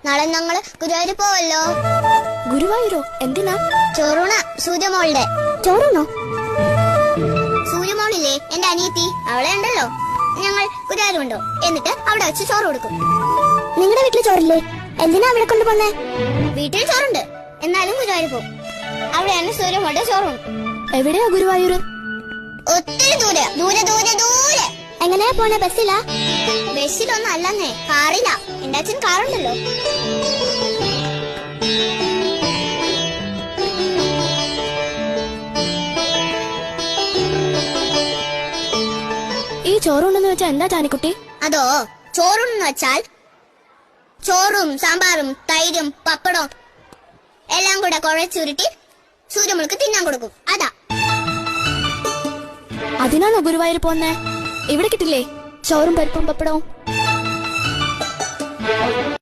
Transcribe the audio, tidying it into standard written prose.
നാളെ ഞങ്ങള് ഗുരുവായൂർ പോവല്ലോ. ഗുരുവായൂരോ? എന്തിനാ? ചോറൂണ സൂര്യമോളുടെ. ചോറുണോ? സൂര്യമോളില്ലേ, എന്റെ അനിയത്തി, അവളെ ഉണ്ടല്ലോ. ഞങ്ങൾ ഗുരുവായൂർ കൊണ്ടോ, എന്നിട്ട് അവിടെ വെച്ച് ചോറ് കൊടുക്കും. നിങ്ങളുടെ വീട്ടിൽ ചോറില്ലേ? എന്തിനാ അവിടെ കൊണ്ടുപോന്നേ? വീട്ടിൽ ചോറുണ്ട്, എന്നാലും ഗുരുവായൂർ പോകും. അവിടെയാണ് സൂര്യമോളുടെ ചോറുണ്ട്. എവിടെയാ ഗുരുവായൂർ? ഒത്തിരി ദൂരെ ദൂരെ ദൂരെ ദൂരെ. എങ്ങനെയാ പോണേ? ബസ്സിലാ? ബസ്സിലൊന്നും അല്ലെന്നേ, കാറില്ല. എന്റെ അച്ഛൻ കാറുണ്ടല്ലോ. ഈ ചോറുണ്ടെന്ന് വെച്ചാ എന്താ ജാനിക്കുട്ടി? അതോ, ചോറുണ്ടെന്ന് വെച്ചാൽ ചോറും സാമ്പാറും തൈരും പപ്പടവും എല്ലാം കൂടെ കുഴച്ചുരുട്ടി സൂര്യമോൾക്ക് തിന്നാൻ കൊടുക്കും. അതാ. അതിനാണോ ഗുരുവായൂർ പോന്നേ? ഇവിടെ കിട്ടില്ലേ ചോറും പരിപ്പും പപ്പടവും?